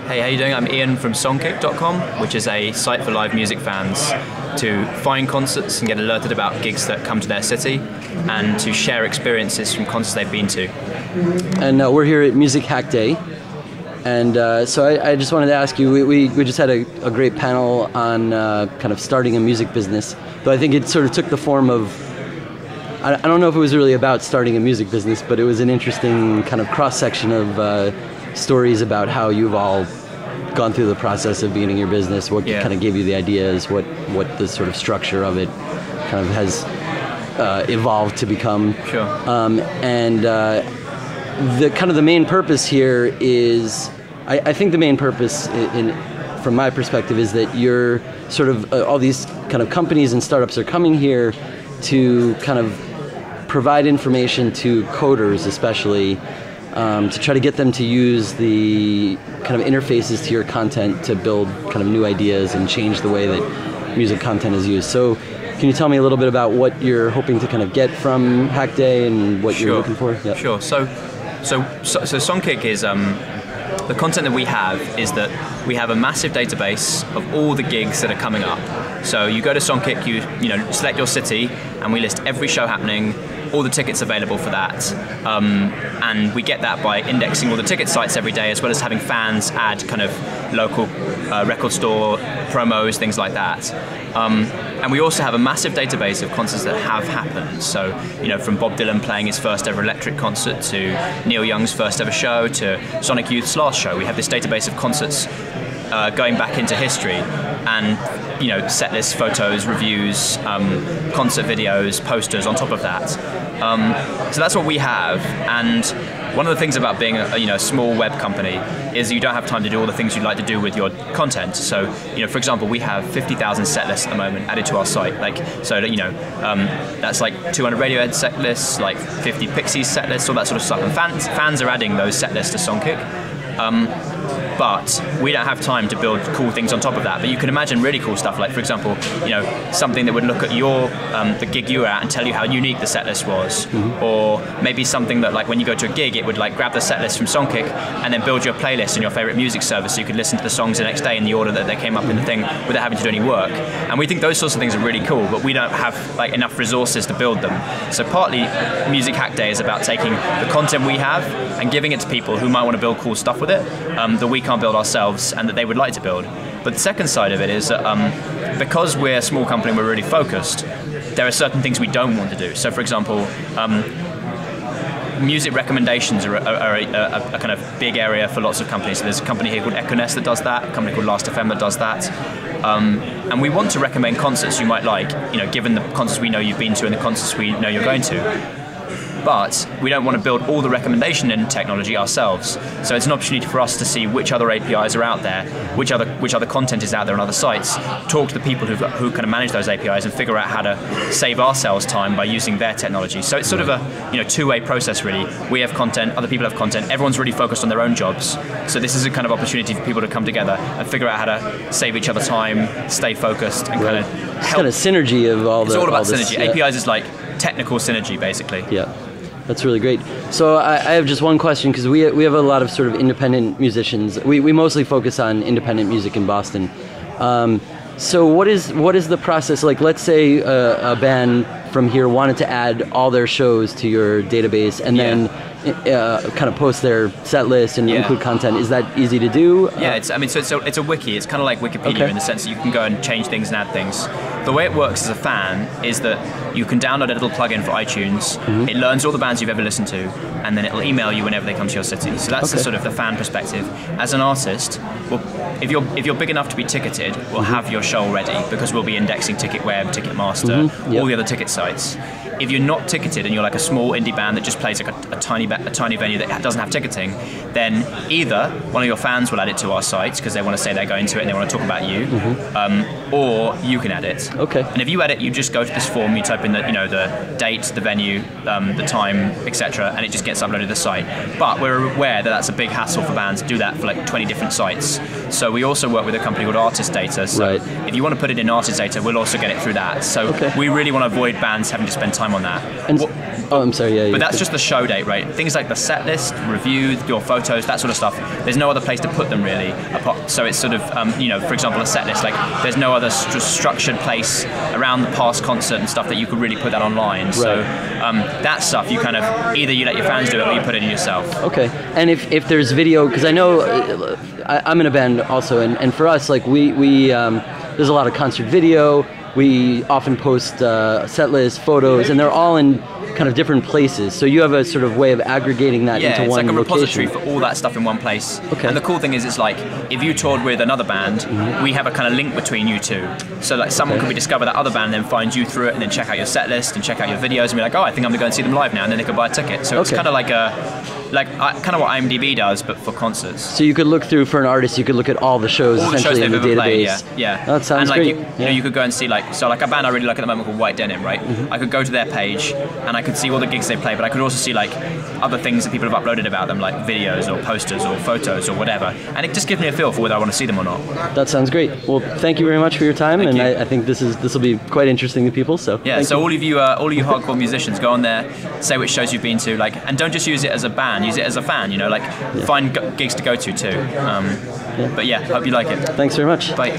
Hey, how you doing? I'm Ian from Songkick.com, which is a site for live music fans to find concerts and get alerted about gigs that come to their city, and to share experiences from concerts they've been to. And we're here at Music Hack Day. And so I just wanted to ask you, we just had a great panel on kind of starting a music business, but I think it sort of took the form of, I don't know if it was really about starting a music business, but it was an interesting kind of cross-section of stories about how you've all gone through the process of beginning your business, what kind of gave you the ideas, what the sort of structure of it kind of has evolved to become. Sure. And the kind of the main purpose here is, I think the main purpose from my perspective is that you're sort of, all these kind of companies and startups are coming here to kind of provide information to coders especially, to try to get them to use the kind of interfaces to your content to build kind of new ideas and change the way that music content is used. So can you tell me a little bit about what you're hoping to kind of get from Hack Day and what you're looking for? Yeah. Sure. So Songkick is, the content that we have is that we have a massive database of all the gigs that are coming up. So you go to Songkick, you know, select your city, and we list every show happening, all the tickets available for that, and we get that by indexing all the ticket sites every day, as well as having fans add kind of local record store promos, things like that. And we also have a massive database of concerts that have happened. So, you know, from Bob Dylan playing his first ever electric concert, to Neil Young's first ever show, to Sonic Youth's last show. We have this database of concerts going back into history, and, you know, set lists, photos, reviews, concert videos, posters on top of that. So that's what we have. And one of the things about being a small web company is you don't have time to do all the things you'd like to do with your content. So, you know, for example, we have 50,000 set lists at the moment added to our site. Like, so that, you know, that's like 200 Radiohead set lists, like 50 Pixies set lists, all that sort of stuff. And fans are adding those set lists to Songkick. But we don't have time to build cool things on top of that. But you can imagine really cool stuff, like, for example, you know, something that would look at your the gig you were at and tell you how unique the set list was, or maybe something that, like, when you go to a gig, it would like grab the set list from Songkick and then build your playlist in your favorite music service, so you could listen to the songs the next day in the order that they came up in the thing without having to do any work. And we think those sorts of things are really cool, but we don't have like enough resources to build them. So partly Music Hack Day is about taking the content we have and giving it to people who might want to build cool stuff with it that we can't build ourselves and that they would like to build. But the second side of it is that because we're a small company, we're really focused, there are certain things we don't want to do. So, for example, music recommendations are a kind of big area for lots of companies. So there's a company here called Econest that does that, a company called Last FM that does that. And we want to recommend concerts you might like, you know, given the concerts we know you've been to and the concerts we know you're going to. But we don't want to build all the recommendation in technology ourselves. So it's an opportunity for us to see which other APIs are out there, which other content is out there on other sites, talk to the people who kind of manage those APIs and figure out how to save ourselves time by using their technology. So it's sort of a two-way process, really. We have content, other people have content, everyone's really focused on their own jobs. So this is a kind of opportunity for people to come together and figure out how to save each other time, stay focused, and kind of help. It's kind of synergy of all the... It's all about synergy. APIs is like technical synergy, basically. Yeah. That's really great. So I have just one question, because we have a lot of sort of independent musicians. We mostly focus on independent music in Boston. So what is the process? Like, let's say a band from here wanted to add all their shows to your database and then kind of post their set list and include content. Is that easy to do? Yeah, it's a wiki. It's kind of like Wikipedia in the sense that you can go and change things and add things. The way it works as a fan is that you can download a little plugin for iTunes. It learns all the bands you've ever listened to, and then it'll email you whenever they come to your city. So that's the sort of the fan perspective. As an artist, well, if you're big enough to be ticketed, we'll have your show ready, because we'll be indexing Ticketweb, Ticketmaster, all the other ticket sites. If you're not ticketed and you're like a small indie band that just plays like a tiny venue that doesn't have ticketing, then either one of your fans will add it to our sites because they want to say they're going to it and they want to talk about you, or you can add it. Okay. And if you add it, you just go to this form, you type in the the date, the venue, the time, etc., and it just gets uploaded to the site. But we're aware that that's a big hassle for bands to do that for like 20 different sites. So we also work with a company called Artist Data. So if you want to put it in Artist Data, we'll also get it through that. So we really want to avoid bands having to spend time on that. And I'm sorry, yeah. But that's just the show date, right? Things like the set list, review, your photos, that sort of stuff. There's no other place to put them really. So it's sort of, for example, a set list. Like there's no other structured place around the past concert and stuff that you could really put that online. So that stuff you kind of either you let your fans do it or you put it in yourself. Okay. And if there's video, because I know I'm in a band also, and for us, like we there's a lot of concert video. We often post set lists, photos, and they're all in kind of different places. So you have a sort of way of aggregating that into one location. Yeah, it's like a repository for all that stuff in one place. Okay. And the cool thing is, it's like if you toured with another band, we have a kind of link between you two. So like someone could discover that other band, and then find you through it, and then check out your set list and check out your videos, and be like, oh, I think I'm gonna go and see them live now, and then they could buy a ticket. So it's kind of like kind of what IMDb does, but for concerts. So you could look through, for an artist, you could look at all the shows essentially in the database. Played, yeah. That sounds and great. You could go and see like a band I really like at the moment called White Denim, right? I could go to their page and I could see all the gigs they play, but I could also see like other things that people have uploaded about them, like videos or posters or photos or whatever, and it just gives me a feel for whether I want to see them or not. That sounds great. Well, thank you very much for your time, and I think this will be quite interesting to people. So all of you hardcore musicians, go on there, say which shows you've been to, and don't just use it as a band, use it as a fan. Find gigs to go to too. But hope you like it. Thanks very much. Bye.